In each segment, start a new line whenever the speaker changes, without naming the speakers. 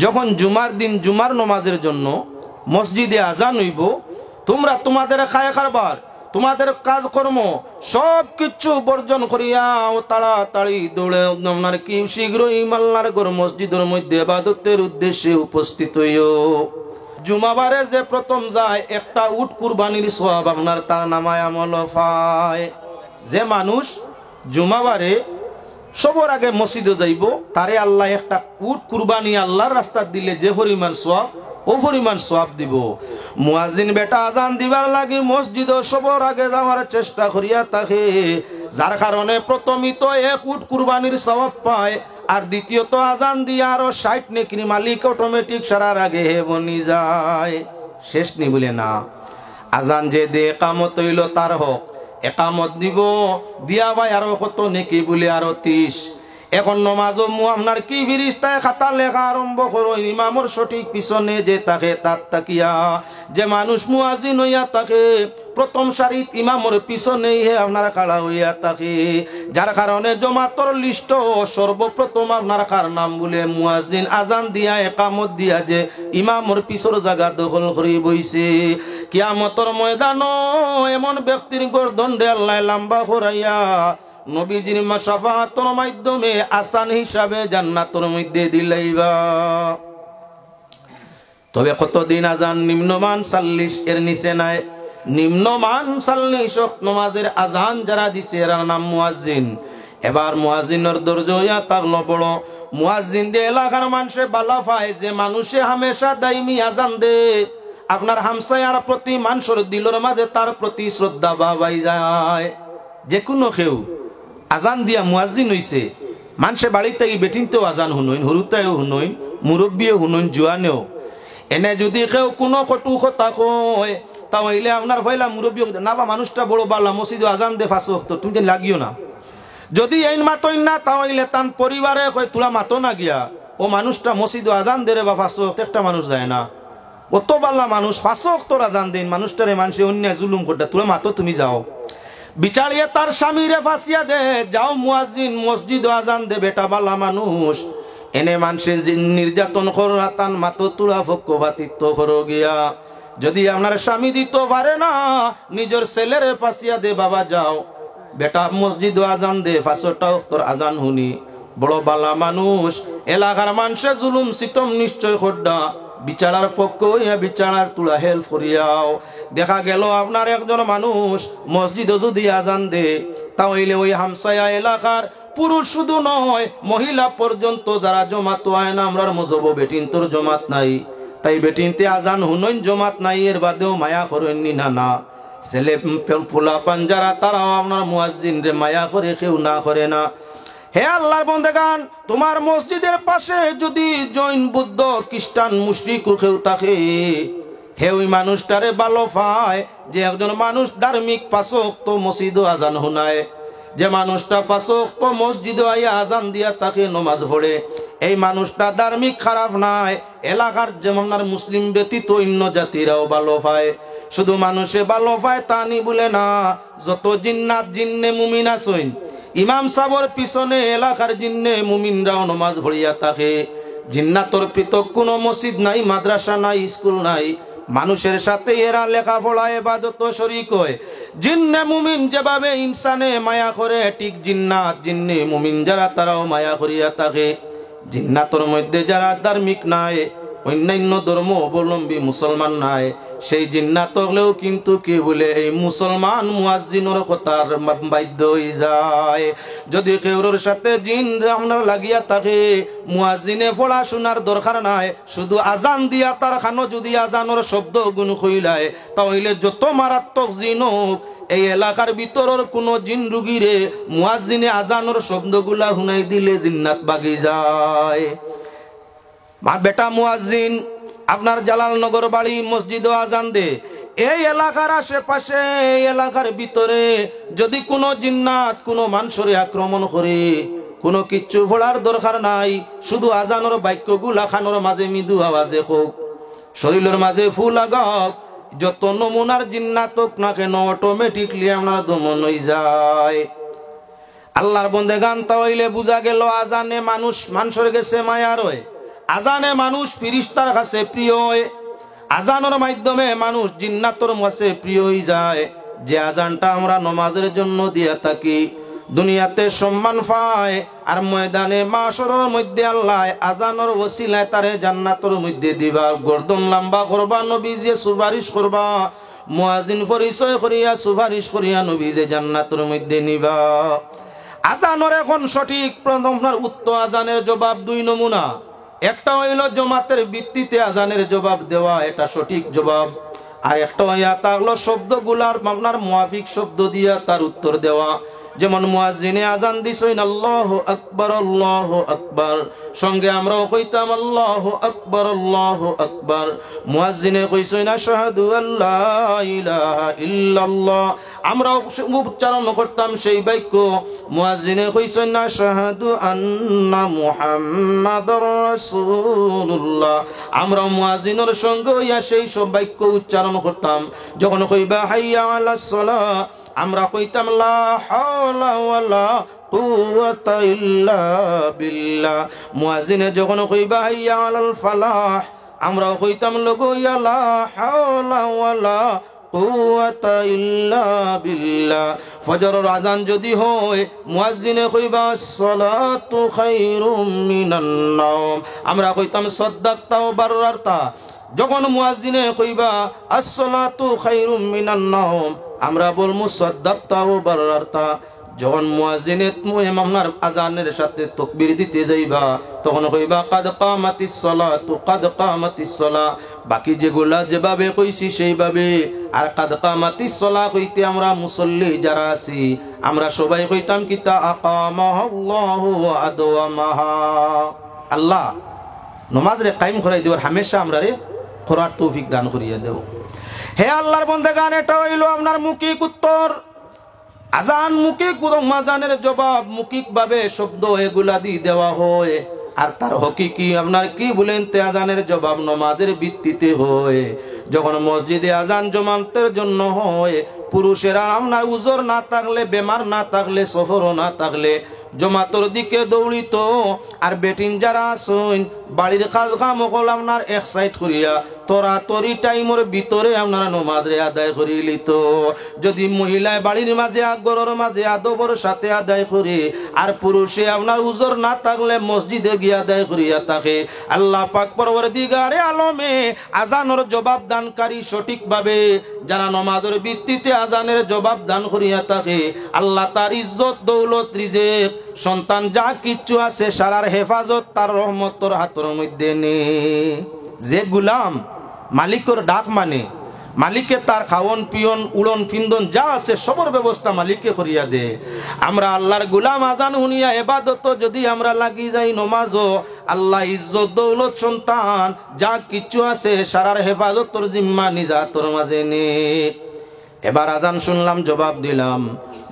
যখন জুমার দিন জুমার নামাজের জন্য মসজিদে আজান হইব, তোমরা তোমাদের খায় খাবার, তোমাদের কাজকর্ম সব কিছু বর্জন করিয়া ও তাড়াতাড়ি দৌড়ে আপনার কি শীঘ্রই আল্লাহর ঘর মসজিদের মধ্যে ইবাদতের উদ্দেশ্যে উপস্থিত হইও। জুমাবারে যে প্রথম যায় একটা উট কুরবানির সওয়াব আপনার তার নামায় আমল পায়। যে মানুষ জুমাবারে সবার আগে মসজিদে যাইব তারে আল্লাহ একটা উট কুরবানি আল্লাহর রাস্তা দিলে যে পরিমাণ সওয়াব ও পরিমাণ সওয়াব দিব। মুয়াজ্জিন বেটা আজান দিবার লাগি মসজিদে সবার আগে যাওয়ার চেষ্টা করিয়া থাকে, যার কারণে প্রথমিত এক উট কুরবানির সওয়াব পায়, আর দ্বিতীয়ত আজান দিয়া আরো 60 নেকির মালিক অটোমেটিক সারার আগে হে বনি যায়। শেষ নি বলে না, আজান যে দে একামত হইল তার হক, একামত দিব দিয়া ভাই আরো কত নেকি বলে আরো 30। এখন নমাজও আপনার কি ফিরিস্তায় খাতা লেখা আরম্ভ করো, ইমামর সঠিক পিছনে যে তাকে তার তাকিয়া যে মানুষ মুয়াজ্জিন হইয়া থাকে প্রথম সারিত ইমামর পিছনেই হে আপনার খাড়া হইয়া থাকে, যার কারণে জমাতর লিস্ট সর্বপ্রথম আপনার কার নাম বলে মুয়াজ্জিন আজান দিয়া একামত দিয়া যে ইমামর পিছর জায়গা দখল করি বইছে। কিয়ামতর ময়দান এমন ব্যক্তির গর্দণ্ডে আল্লাহ লম্বা করাইয়া নবীজির শাফাআতের মাধ্যমে আসান হিসাবে জান্নাতের মধ্যে দিলাইবা। তবে কতদিন আজান নিম্নমান 40 এর নিচে নাই, নিম্নমান 40 ওয়াক্ত নামাজের আজান যারা দিছে এর নাম মুয়াজ্জিন। এবার মুয়াজ্জিনের দরজা ইয়া তাগলো বড় মুয়াজ্জিন দে এলাকার মানুষে বালা পায় যে মানুষে হামেশা দাইমি আজান দে, আপনার হামসায়ার প্রতি মানুষের দিলের মাঝে তার প্রতি শ্রদ্ধা ভাবাই যায়। যে কোনো কেউ আজান দিয়া মুয়াজ্জিন হইছে, মানুষে বাড়িতে বেটিনতেও আজান শুনইন, হরুতায়ও শুনইন, মুরব্বীও শুনইন, জোয়ানেও। এনে যদি কেউ কোনো কটু কথা কয় তাহলে আপনার ভাইলা মুরব্বী না বা মানুষটা বড় বালা মসজিদে আজান দে 5 ওয়াক্ত তুমি লাগিও না। যদি এই মাতই না তাহলে তার পরিবারে কয় তোরা মাতো না গিয়া, ও মানুষটা মসজিদে আজান দে রে বা 5 ওয়াক্ত একটা মানুষ যায় না, অত বালা মানুষ 5 ওয়াক্ত আজান দেন মানুষটারে মানুষে অন্যায় জুলুম করতে তোরা মাতো তুমি যাও। বিচারিয়ে তার স্বামীরে ফাঁসিয়া দে, যাও মুয়াজ্জিন মসজিদ আজান দে বেটা বালা মানুষ। এনে মানুষের নির্যাতন করা তান মাতো তুলা পক্ষপাতিত্ব করো গিয়া। যদি আপনার স্বামী দিতে পারে না নিজের ছেলেরে ফাঁসিয়া দে, বাবা যাও বেটা মসজিদ আজান দে 5টা ওয়াক্তর আজান শুনি। বড় বালা মানুষ, এলাকার মানুষে জুলুম সিতম নিশ্চয় করডা, বিচারার পক্ষ হইয়া বিচারার তুলা হেল্প করিয়াও। দেখা গেল আপনার একজন মানুষ মসজিদে যদি আজান দে তাহলে ওই হামসায়া এলাকার পুরুষ শুধু নয় মহিলা পর্যন্ত যারা জমাত হয় না, আমরার মজব বেটিন তোর জমাত নাই, তাই বেটিনতে আজান হুনইন জমাত নাই, এর বাদেও মায়া করেননি না না ছেলে পোলা পাঞ্জারা তারাও আপনার মুয়াজ্জিন রে মায়া করে কেউ না করে না। হে আল্লাহর বন্দেগান, তোমার মসজিদের পাশে যদি জৈন বুদ্ধ খ্রিস্টান মুশরিক কেউ থাকে, হে ওই মানুষটারে ভালো পায় যে একজন মানুষ ধার্মিক 5 ওয়াক্ত মসজিদে আজান শুনায়, যে মানুষটা 5 ওয়াক্ত মসজিদে আইয়া আজান দিয়া তাকে নামাজ পড়ে, এই মানুষটা ধার্মিক খারাপ নাই, এলাকার যেমন মুসলিম ব্যতীত অন্য জাতিরাও ভালো পায়। শুধু মানুষে ভালো পায় তা নি বলে না, যত জিন্নাত জিন্নে মুমিন আছেন ইমাম সাবর পিছনে এলাকার জিন্নে মুমিনরাও নামাজ পড়িয়া থাকে। জিন্নাতর পৃথক কোনো মসজিদ নাই, মাদ্রাসা নাই, স্কুল নাই, মানুষের সাথে এরা লেখাপড়া ইবাদত শরীক হয়। জিন্নে মুমিন যেভাবে ইনসানে মায়া করে ঠিক জিন্নাত জিন্নে মুমিন যারা তারাও মায়া করিয়া থাকে। জিন্নাতর মধ্যে যারা ধার্মিক নাই, অন্যান্য ধর্ম অবলম্বী মুসলমান নাই, সেই জিন্নাত হলেও কিন্তু কি বলে এই মুসলমান মুয়াজ্জিনের কথার বাধ্য হয়ে যায়। যদি কেউর সাথে জিন আপনার লাগিয়া থাকে, মুয়াজ্জিনে পড়াশোনার দরকার নাই, শুধু আজান দিয়া তার খানো যদি আজানের শব্দ গুণ কইলায় তাহলে যত মারাত্মক জিন হোক এই এলাকার ভিতরের কোন জিন রুগীরে মুয়াজ্জিনে আজানের শব্দগুলা শুনাই দিলে জিন্নাত বাগি যায়। মা বেটা মুয়াজ্জিন আপনার জালালনগর বাড়ি মসজিদে আজান দে, এই এলাকার আশেপাশে এই এলাকার ভিতরে যদি কোনো জিন্নাত কোনো মানুষের আক্রমণ করে, কোনো কিচ্ছু পড়ার দরকার নাই, শুধু আজানের বাক্যগুলা খানোর মাঝে মৃদু আওয়াজে হোক, শরীরের মাঝে ফুল আগাক, যত নমুনার জিন্নাত হোক না কেন অটোমেটিকলি আপনার দমন হয়ে যায়। আল্লাহর বন্দেগান তাহলে বুঝা গেল আজানে মানুষের গেছে মায়া রয়, আজানে মানুষ ফিরিস্তার কাছে প্রিয় হয়, আজানের মাধ্যমে মানুষ জিন্নাতর কাছে প্রিয় হয়ে যায়। যে আজানটা আমরা নামাজের জন্য দিয়ে থাকি দুনিয়াতে সম্মান পায়, আর ময়দানে মাশরের মধ্যে আল্লাহ আজানের ওসিলায় তারে জান্নাতের মধ্যে দিবা, গর্দন লম্বা করবা, নবীজি সুপারিশ করবা, মুয়াজ্জিন পরিচয় করিয়া সুপারিশ করিয়া নবীজি জান্নাতের মধ্যে নিবা। আজানের এখন সঠিক আপনার উত্তর আজানের জবাব দুই নমুনা। একটা হইল জমাতের ভিত্তিতে আজানের জবাব দেওয়া, এটা সঠিক জবাব। আর একটা হইয়া তা হলো শব্দগুলার আপনার মুয়াফিক শব্দ দিয়া তার উত্তর দেওয়া। যেমন মুয়াজ্জিনে আজান দিছেন আল্লাহু আকবার আল্লাহু আকবার, সঙ্গে আমরাও কইতাম আল্লাহু আকবার আল্লাহু আকবার। মুয়াজ্জিনে কইছেন আশহাদু আল্লা ইলাহা ইল্লাল্লাহ, আমরাও উচ্চারণ করতাম সেই বাক্য। মুয়াজ্জিনে কইছেন আশহাদু আন্না মুহাম্মাদুর রাসূলুল্লাহ, আমরা মুয়াজ্জিনের সঙ্গে ইয়া সেই সব বাক্য উচ্চারণ করতাম। যখন কইবা হাইয়া আলাস সালাহ, আমরা কইতাম লা হাওলা ওয়ালা কুওয়াতা ইল্লা বিল্লাহ। মুয়াজ্জিনে যখন কইবা হাইয়া আলাল ফালাহ, আমরা কইতাম লগো ইয়া লা হাওলা ওয়ালা কুওয়াতা ইল্লা বিল্লাহ। ফজরের আজান যদি হয় মুয়াজ্জিনে কইবা আসসালাতু খায়রুম মিনান নাওম, আমরা কইতাম সাদ্দাকতা ওয়া বাররাতা। যখন মুয়াজ্জিনে কইবা আসসালাতু খায়রুম মিনান নাওম, আমরা বলমু সাদ্দাকতা ওয়া বাররাতা। যখন মুয়াজ্জিনে আপনার আজানের সাথে তাকবীর দিতে যাইবা তখন কইবা কাদ কামাতিস সালাতু কাদ কামাতিস সালাহ। বাকি যেগুলা যেভাবে কইছি সেইভাবে। আর কাদ কামাতিস সালাহ কইতে আমরা মুসল্লি যারা আছি আমরা সবাই কইতাম কিতা আকামাহুল্লাহু ওয়া আদওয়ামাহা, আল্লাহ নামাজ রে কায়েম করাই দিও, হামেশা আমরা রে করার তৌফিক দান করিয়া দেও। হে আল্লাহর বান্দাগান, এটা হইল আপনার মৌখিক উত্তর। আজান মৌখিক, আজানের জবাব মৌখিক ভাবে শব্দ এগুলা দিয়ে দেওয়া হয়। আর তার হকিকি আপনার কি বলেন তে আজানের জবাব নামাজের ভিত্তিতে হয়। যখন মসজিদে আজান জমাতের জন্য হয়, পুরুষেরা আপনার উজর না থাকলে, বেমার না থাকলে, সফরও না থাকলে জমাতর দিকে দৌড়িত। আর বেটিন যারা আসুন বাড়ির কাজ কাম সকল আপনার এক সাইড করিয়া তরাতরি টাইমের ভিতরে আপনারা নামাজে আদায় করি লিত। যদি মহিলায় বাড়ির মাঝে ঘরের মাঝে আদবর সাথে আদায় করে, আর পুরুষে আপনার উজর না থাকলে মসজিদে গিয়ে আদায় করিয়া থাকে, আল্লাহ পাক পরওয়ারদিগারে আলমে আজানের জবাব দানকারী সঠিকভাবে যারা নামাজের ভিত্তিতে আজানের জবাব দান করিয়া থাকে, আল্লাহ তার ইজ্জত দৌলত রিজেক সন্তান যা কিচ্ছু আছে সারার হেফাজত তার রহমতর হাতের মধ্যে নে। যে গুলাম মালিকের ডাক মানে, মালিকে তার খাওয়ন পিয়ন উড়ন ফিন্দন যা আছে সবর ব্যবস্থা মালিকে করিয়া দে। আমরা আল্লাহর গুলাম আজান শুনিয়া এবাদত যদি আমরা লাগি যাই নমাজও, আল্লাহ ইজ্জত দৌলত সন্তান যা কিচ্ছু আছে সারার হেফাজতর জিম্মা নিজাতর মাঝে নে। এবার আজান শুনলাম, জবাব দিলাম,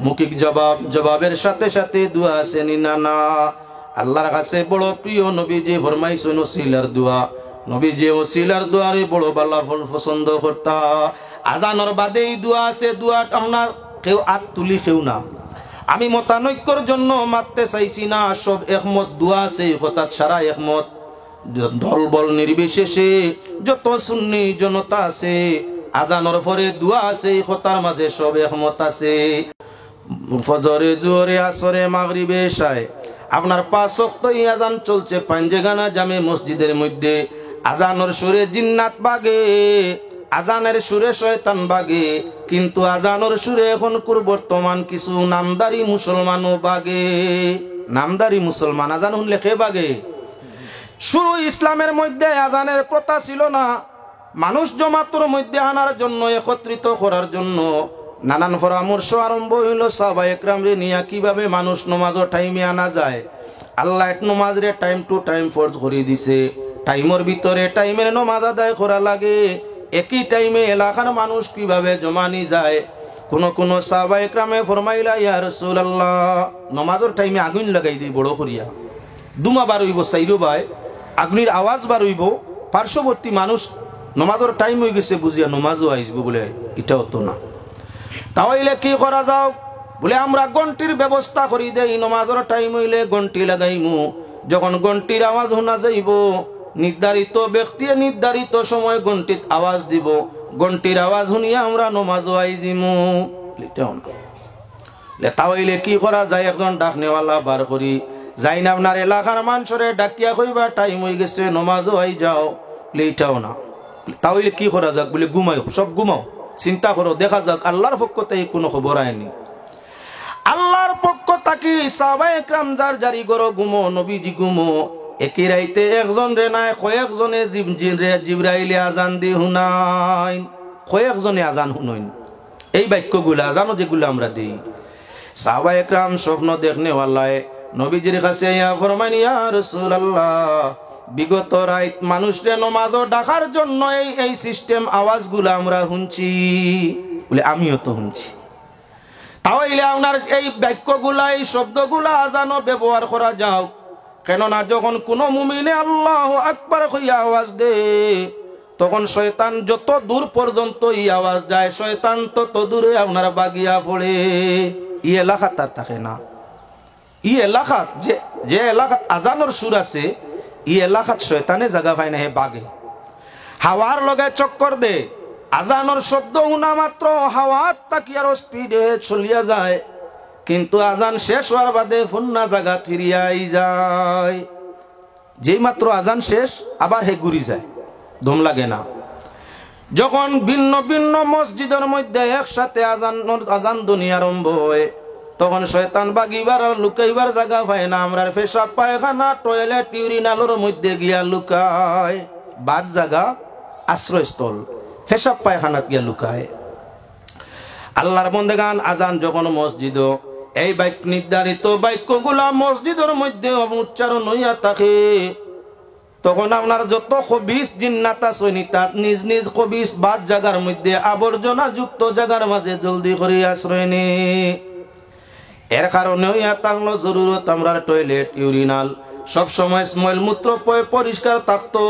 মৌখিক জবাব, জবাবের সাথে সাথে দোয়া আছে না না। আল্লাহর কাছে বড় প্রিয় নবীজি ফরমাইছেন ওসিলার দোয়া। নবীজি ওসিলার দোয়ারে বড় বালা ফল পছন্দ করতা। আজানের বাদে এই দোয়া আছে, দোয়াটা আপনার কেউ হাত তুলি কেউ না। আমি মতানৈক্যর জন্য মারতে চাইছি না, সব একমত দোয়া আছে, হঠাৎ সারা একমত, দল বল নির্বিশেষে যত সুন্নি জনতা আছে আজানের পরে দোয়া আছে, কথার মাঝে সব একমত আছে। ফজরে জোরে আসরে মাগরিবে এশায় আপনার 5 ওয়াক্ত আজান চলছে পাঞ্জেগানা জামে মসজিদের মধ্যে। আজানের সুরে জিন্নাত বাগে, আজানের সুরে শয়তান বাগে, কিন্তু আজানের সুরে এখন বর্তমান কিছু নামদারি মুসলমানও বাগে। নামদারি মুসলমান আজান শুনলে কে বাগে? শুরু ইসলামের মধ্যে আজানের প্রথা ছিল না। মানুষ জমাতর মধ্যে আনার জন্য, একত্রিত করার জন্য নানান পরামর্শ আরম্ভ হইল। সাহাবা একরামরে নিয়া কিভাবে মানুষ নমাজের টাইমে আনা যায়। আল্লাহ এক নমাজরে টাইম টু টাইম ফরজ করে দিছে। টাইমের ভিতরে টাইমের নমাজ আদায় করা লাগে। একই টাইমে এলাকার মানুষ কিভাবে জমানি যায়। কোন সাহাবা একরামে ফরমাইলা, ইয়া রাসূলুল্লাহ, নমাজের টাইমে আগুন লাগাই দিই বড় করিয়া, দুমা বার হইব, চাইরো বাই আগুনের আওয়াজ বার হইব, পার্শ্ববর্তী মানুষ নমাজের টাইম হয়ে গেছে বুঝিয়া নমাজও আসবো বলে, এটাও তো না। তাহলে কি করা যাও? বলে আমরা ঘন্টির ব্যবস্থা করি দেই। নমাজের টাইম হইলে ঘন্টি লাগাইমু, যখন ঘন্টির আওয়াজ শোনা যাইব নির্ধারিত ব্যক্তি নির্ধারিত সময় ঘন্টির আওয়াজ দিব, ঘন্টির আওয়াজ শুনিয়া আমরা নমাজ আইজিমু। তাহলে কি করা যায়? একজন ডাকনেওয়ালা বার করি যাই না আপনার এলাকার মানুষরে ডাকিয়া কইবা টাইম হয়ে গেছে নমাজ আই যাও, লেটাও না। তাহলে কি করা যাক? বলে ঘুমাই, সব ঘুমাও, চিন্তা করো, দেখা যাক আল্লাহর পক্ষ থেকে কোনো খবর আয়নি। আল্লাহর পক্ষ থাকি সাহাবায়ে কেরাম যার জারি করো ঘুমো, নবীজি ঘুমো। একই রাইতে একজন রে নাই কয়েকজনে জিবরাইলে আজান দি শুনাই, কয়েকজনে আজান শুনাইন। এই বাক্যগুলা আজানও যেগুলো আমরা দিই, সাহাবায়ে কেরাম স্বপ্ন দেখনেওয়ালায় নবীজির কাছে ইয়া ফরমান, ইয়া রাসূলুল্লাহ, বিগত রাত মানুষরে নমাজ ডাকার জন্য এই সিস্টেম আওয়াজগুলো আমরা শুনছি। বলে আমিও তো শুনছি। তাহলে আপনার এই বাক্যগুলা এই শব্দগুলা আজানও ব্যবহার করা যাও। কেননা যখন কোনো মুমিনে আল্লাহু আকবার কইয়া আওয়াজ দে, তখন শয়তান যত দূর পর্যন্ত এই আওয়াজ যায়, শয়তান তত দূরে আপনার বাগিয়া পড়ে। ই এলাকা তার থাকে না। ই এলাকাত যে এলাকাত আজানোর সুর আছে, ই এলাকাত শয়তানে জায়গা পায় না, হে বাগে হাওয়ার লগে চক্কর দে। আজানোর শব্দ শুনা মাত্র হাওয়ার তাকি আরো স্পিডে চলিয়া যায়, কিন্তু আজান শেষ হওয়ার বাদে ফুন্না জায়গা ফিরিয়াই যায়। যেই মাত্র আজান শেষ আবার হে ঘুরি যায়, দম লাগে না। যখন ভিন্ন ভিন্ন মসজিদের মধ্যে একসাথে আজান ধ্বনি আরম্ভ হয়, তখন শয়তান বাগিবার আর লুকাইবার জায়গা পায় না। আমরা পেশাব পায়খানা টয়লেট ইউরিনালের মধ্যে গিয়া লুকায়, বাদ জায়গা আশ্রয়স্থল, পেশাব পায়খানাত গিয়া লুকায়। আল্লাহর বন্দেগান আজান যখন মসজিদ, এই নির্ধারিত বাক্যগুলা মসজিদের মধ্যে উচ্চারণ হইয়া থাকে, তখন আপনার যত খবিস জিন্নাত আছে তাত নিজ নিজ খবিস বাদ জায়গার মধ্যে আবর্জনা যুক্ত জায়গার মাঝে জলদি করে আশ্রয় নে। এর কারণে হইয়া থাকলো জরুরত আমরা টয়লেট ইউরিনাল সবসময় মলমূত্র পরিষ্কার থাকতো।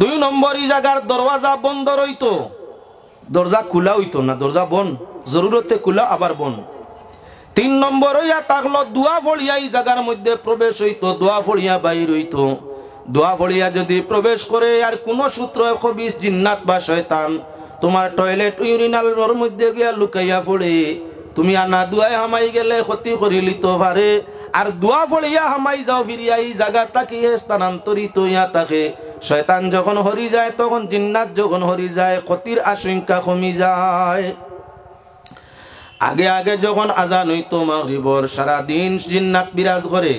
2 নম্বর এই জায়গার দরওয়াজা বন্ধ রইতো, দরজা খোলা হইতো না, দরজা বন, জরুরতে খোলা আবার বন। 3 নম্বর হইয়া থাকলো দোয়া ফড়িয়া এই জায়গার মধ্যে প্রবেশ হইতো, দোয়া ফড়িয়া বাইর হইতো। দোয়া ফড়িয়া যদি প্রবেশ করে আর কোন সূত্র খবিস জিন্নাত বা শয়তান তোমার টয়লেট ইউরিনালের মধ্যে গিয়া লুকাইয়া পড়ে, তুমি আনা দুয়ায় হামাই গেলে ক্ষতি করিলিত পারে। আর দোয়া ফড়িয়া হামাই যাও ফিরিয়া এই জায়গাটা কি স্থানান্তরিত হইয়া থাকে। শয়তান যখন হরি যায়, তখন জিন্নাত যখন হরি যায়, ক্ষতির আশঙ্কা কমি যায়। আগে আগে যখন আজান হইতো মাগরিবর, সারাদিন জিন্নাত বিরাজ করে,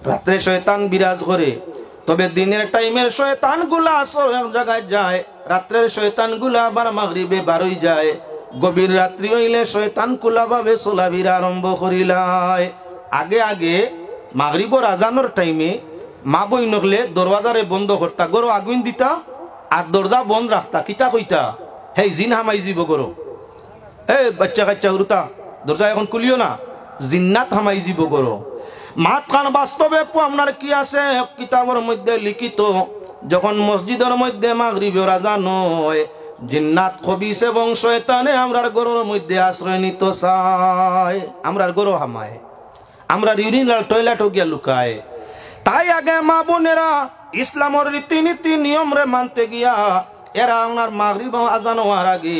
রাত্রে শয়তান বিরাজ করে। তবে দিনের টাইমের শয়তান গুলা আসর এক জায়গায় যায়, রাত্রের শয়তান গুলা আবার মাগরিবে বারোই যায়। গভীর রাত্রি হইলে শয়তান কুলা ভাবে চলাফিরা আরম্ভ করিলায়। আগে আগে মাগরিবর আজানোর টাইমে মা বই নকলে দরওয়াজারে বন্ধ করতা, গরো আগুন দিতা আর দরজা বন্ধ রাখতা। কিতা কইতা? হেই জিন হামাই যাব গরো, এই বাচ্চা কাচ্চা হুরুতা দরজা এখন খুলিও না, জিন্নাত হামাই যাব গরো। মাত খান বাস্তবে আপনার কি আছে কিতাবের মধ্যে লিখিত, যখন মসজিদের মধ্যে মাগরিবের আজান হয়, জিন্নাত খবিস এবং শয়তানে আমরার গরুর মধ্যে আশ্রয় নিত চায়, আমরার গরু হামায়, আমরার ইউরিনাল টয়লেটও গিয়া লুকায়। তাই আগে মা বোনেরা ইসলামের রীতিনীতি নিয়ম রে মানতে গিয়া এরা আপনার মাগরিব আজান হওয়ার আগে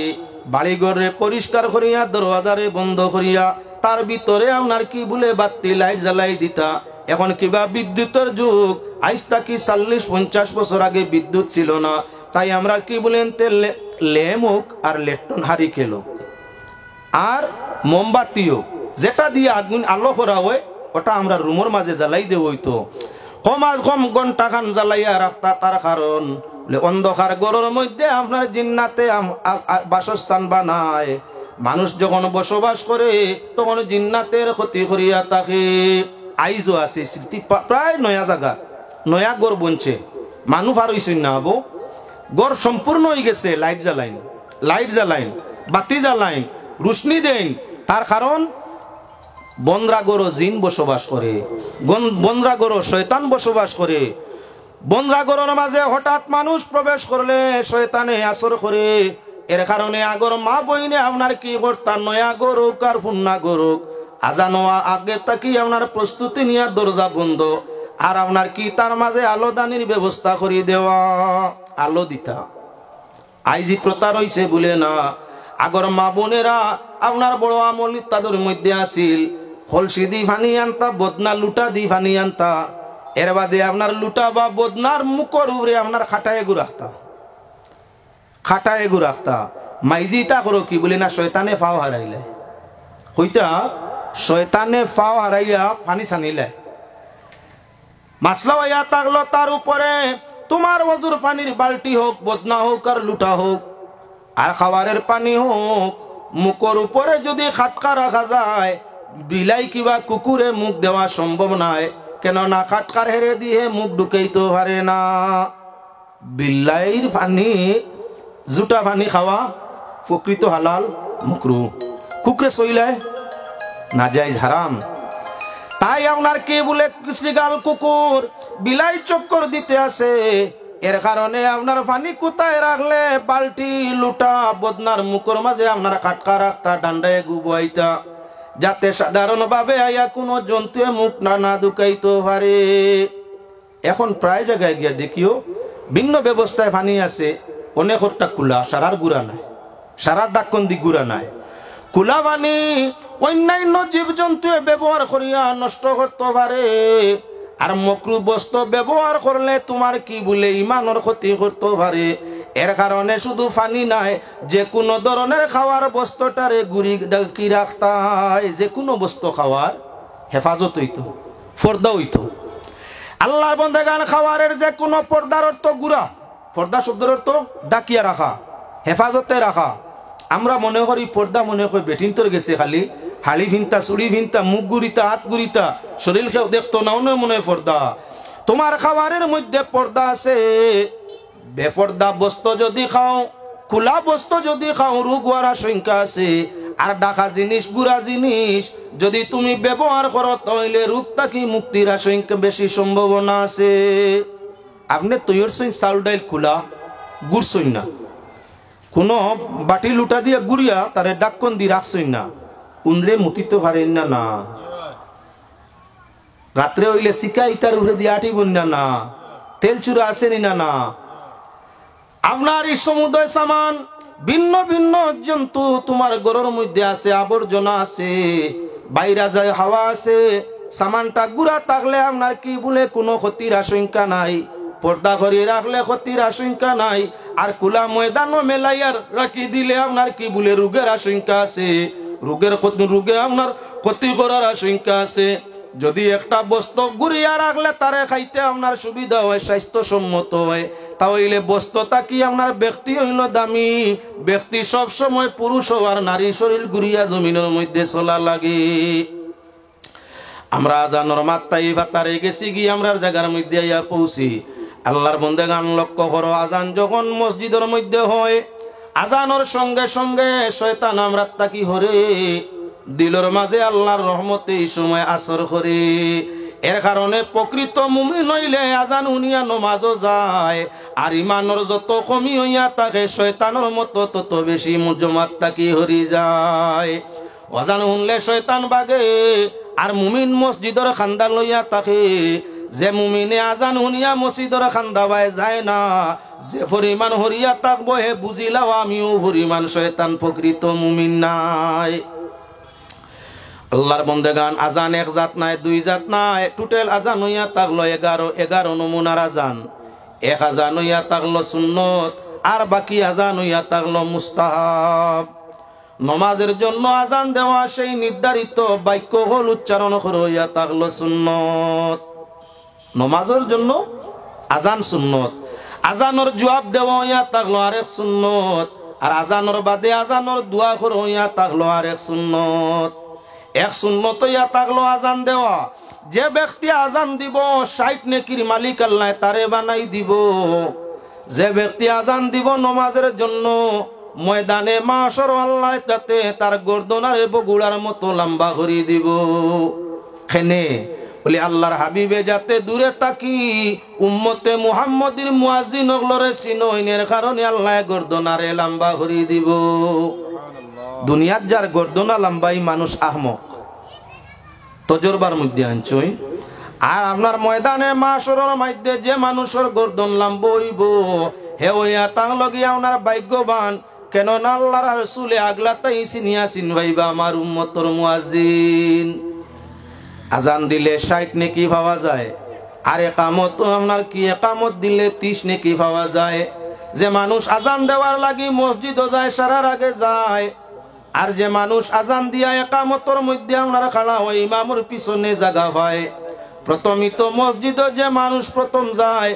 বাড়িঘরে পরিষ্কার করিয়া দরওয়াজারে বন্ধ করিয়া তার ভিতরে আপনার কি বলে বাতি লাইট জ্বালাই দিতা। এখন কিবা বিদ্যুতের যুগ, আজ তাকি 40-50 বছর আগে বিদ্যুৎ ছিল না, তাই আমরা কি বলেন লেমুক আর লেটন হারি খেলো আর মোমবাতিও যেটা দিয়ে আগুন আলো করা হয় ওটা আমরা রুমের মাঝে জ্বালাই দেব। হইতো কম আর কম ঘন্টা খান জ্বালাইয়া রাখতা, তার কারণ অন্ধকার ঘরের মধ্যে আপনার জিন্নাতে বাসস্থান বানায়। মানুষ যখন বসবাস করে তখন জিন্নাতের ক্ষতি করিয়া থাকে। আইজও আছে স্মৃতি, প্রায় নয়া জায়গা নয়া গড় বনছে, মানুষ আর হইছেন না হবো, গড় সম্পূর্ণ হয়ে গেছে। লাইট জ্বালাইন বাতি জ্বালাইন রুশনি দেন, তার কারণ বনরা গড় জিন বসবাস করে, বনরা গড় শয়তান বসবাস করে। বনরা গড়ের মাঝে হঠাৎ মানুষ প্রবেশ করলে শয়তানে আসর করে। এর কারণে আগর মা বইনে আপনার কি করতাম, নয়া গরুক আর পুন্না গরুক আজান হওয়া আগে তাকি আপনার প্রস্তুতি নিয়ে দরজা বন্ধ, আর আপনার কি তার মাঝে আলো দানির ব্যবস্থা করে দেওয়া, আলো দিতা। আইজি প্রতা রইছে বলে না, আগর মা বোনেরা আপনার বড় আমল তাদের মধ্যে আসিল কলসি দি ফানি আনতা, বদনা লুটা দি ফানি আনতা, এর বাদে আপনার লুটা বা বদনার মুখর উপরে আপনার খাটায় গুরাখতা, খাটায় গুরাখতা। মাইজি তা করো কি বলে না, শয়তানে ফাও হারাইলে, হইতা শয়তানে ফাও হারাইয়া ফানি ছানিলে মাসলা হইয়া থাকলো। তার উপরে তোমার ওজুর পানির বালতি হোক, বদনা হোক আর লুটা হোক, আর খাবারের পানি হোক, মুখর উপরে যদি খাটকা রাখা যায়, বিলাই কিবা কুকুরে মুখ দেওয়া সম্ভব নয়, কেননা খাটকার হেরে দিয়ে মুখ ঢুকাইতে পারে না। বিল্লাইর পানি জুটা পানি খাওয়া প্রকৃত হালাল, মুকরু। কুকুরে সইলায় নাজাইজ, হারাম। তাই আপনার কে বলে গাল কুকুর বিলাই চক্কর দিতে আসে, এর কারণে আপনার পানি কোথায় রাখলে বালতি লুটা বদনার মুখর মাঝে আপনার খাটকা রাখতা, ডান্ডায় গুবাইতা, যাতে সাধারণভাবে আইয়া কোনো জন্তুয়ে মুখ না ঢুকাইতে পারে। এখন প্রায় জায়গায় গিয়া দেখিও ভিন্ন ব্যবস্থায় পানি আছে, অনেকটা কুলা, সারার গুড়া নাই, সারার ডাক্কন্দি গুড়া নাই। কুলা পানি অন্যান্য জীবজন্তু ব্যবহার করিয়া নষ্ট করতে পারে, আর মকরু বস্তু ব্যবহার করলে তোমার কি বলে ইমানের ক্ষতি করতে পারে। এর কারণে শুধু পানি নাই, যে কোনো ধরনের খাওয়ার বস্তুটারে গুড়ি ডাকি রাখতাই, যে কোনো বস্তু খাওয়ার হেফাজত হইতো, পর্দা হইতো। আল্লাহর বন্দেগান খাওয়ারের যে কোনো পর্দার অর্থ গুড়া, পর্দা শব্দের অর্থ ডাকিয়া রাখা, হেফাজতে রাখা। আমরা মনে করি পর্দা, মনে করি বেটিন তোর গেছে খালি হাড়ি ভিনতা, চুড়ি ভিনতা, মুখ গুড়িতা, হাত গুড়িতা, শরীর খেয়েও দেখতো না, মনে হয় পর্দা। তোমার খাবারের মধ্যে পর্দা আছে। বেপর্দা বস্তু যদি খাও, খোলা বস্তু যদি খাও, রোগ হওয়ার আশঙ্কা আছে। আর ডাকা জিনিস, গুড়া জিনিস যদি তুমি ব্যবহার করো, তাহলে রোগ থাকি মুক্তির আশঙ্কা বেশি সম্ভাবনা আছে। আপনি তৈর সই চাউল ডাইল খোলা গুড়ছই না, কোনো বাটি লুটা দিয়ে গুড়িয়া তারে ডাক্কন দিয়ে রাখছই না, উন্দ্রে মুতিতে পারেন না। না রাত্রে হইলে শিকা ইতার উড়ে দিয়ে আটিবন না, তেল চূড়া আসেনি না। আপনার এই সমুদয় সামান, ভিন্ন ভিন্ন জন্তু তোমার ঘরের মধ্যে আছে, আবর্জনা আছে, বাইরা যায় হাওয়া আছে, সামানটা গুড়া থাকলে আপনার কি বলে কোনো ক্ষতির আশঙ্কা নাই, পর্দা করিয়ে রাখলে ক্ষতির আশঙ্কা নাই। আর খোলা ময়দানও মেলাইয়ার রাখি দিলে আপনার কি বলে রোগের আশঙ্কা আছে, রোগে আপনার ক্ষতি করার আশঙ্কা আছে। যদি একটা বস্তু ঘুরিয়া রাখলে তারে খাইতে আপনার সুবিধা হয়, স্বাস্থ্যসম্মত হয়, তাহলে বস্তুটা কি আপনার ব্যক্তি হইল দামি। ব্যক্তি সব সময় পুরুষ আর নারী শরীর ঘুরিয়া জমিনের মধ্যে চলা লাগে। আমরা আজানোর মাত্রাই ভাতারে গেছি গিয়ে আমরা জায়গার মধ্যে আইয়া পৌঁছি। আল্লাহর বন্দেগান লক্ষ্য করো, আজান যখন মসজিদের মধ্যে হয়, আজানোর সঙ্গে সঙ্গে শয়তান আমরা তাকি হরে দিলের মাঝে আল্লাহর রহমতে এই সময় আসর করে। এর কারণে প্রকৃত মুমিন হইলে আজান উনিয়া নমাজও যায়, আর ইমানের যত কমি হইয়া থাকে শয়তানের মতো তত বেশি জমাত তাকি হরি যায়। আজান শুনলে শয়তান বাগে, আর মুমিন মসজিদের খান্দা লইয়া থাকে। যে মুমিনে আজান শুনিয়া মসজিদের খান্দা বাই যায় না, যে পরিমাণ হরিয়া থাকবো হে বুঝিলাও আমিও পরিমাণ শয়তান প্রকৃত মুমিন নাই। আল্লাহর বন্দেগান আজান এক জাত নাই, দুই জাত নাই, টোটাল আজান হইয়া থাকলো 11 নমুনার আজান। এক আজান হইয়া থাকলো সুন্নত, আর বাকি আজান হইয়া থাকলো মুস্তাহাব। নমাজের জন্য আজান দেওয়া সেই নির্ধারিত বাক্য হল উচ্চারণ করে হইয়া থাকলো সুন্নত। নমাজের জন্য আজান সুন্নত, আজানোর জবাব দেওয়া হইয়া থাকলো আরেক সুন্নত, আর আজানোর বাদে আজানোর দোয়া করে হইয়া থাকলো আরেক সুন্নত। এক সুন্নত হইয়া থাকলো আজান দেওয়া। যে ব্যক্তি আজান দিব 60 নেকির মালিক আল্লাহ তারে বানাই দিব। যে ব্যক্তি আজান দিব নমাজের জন্য, ময়দানে মাশর আল্লাহ তাতে তার গর্দনারে বগুড়ার মতো লম্বা করে দিব। খেনে বলে আল্লাহর হাবিবে যাতে দূরে তাকি উম্মতে মুহাম্মদির মুয়াজ্জিন হলরে সিনইনের কারণে আল্লাহ গর্দনারে লম্বা করে দিব। দুনিয়াত যার গর্দনা লম্বাই মানুষ আহমক, তজরবার মধ্যে আনছই। আর আপনার ময়দানে মাশরের মধ্যে যে মানুষের গর্দন লাম্বইব হে ওয়া তাং লগিয়া ওনার ভাগ্যবান, কেন না আল্লাহর রাসূলে আগলাতেই চিনিয়াছিন ভাইবা আমার উম্মতর মুয়াজ্জিন। আজান দিলে 60 নেকি পাওয়া যায়, আর একামত আপনার কি একামত দিলে 30 নেকি পাওয়া যায়। যে মানুষ আজান দেওয়ার লাগি মসজিদও যায়, সারার আগে যায়, আর যে মানুষ আজান দিয়া একামতর মধ্যে আপনারা খাড়া হয় ইমামের পিছনে জায়গা পায়। প্রথমই তো মসজিদে যে মানুষ প্রথম যায়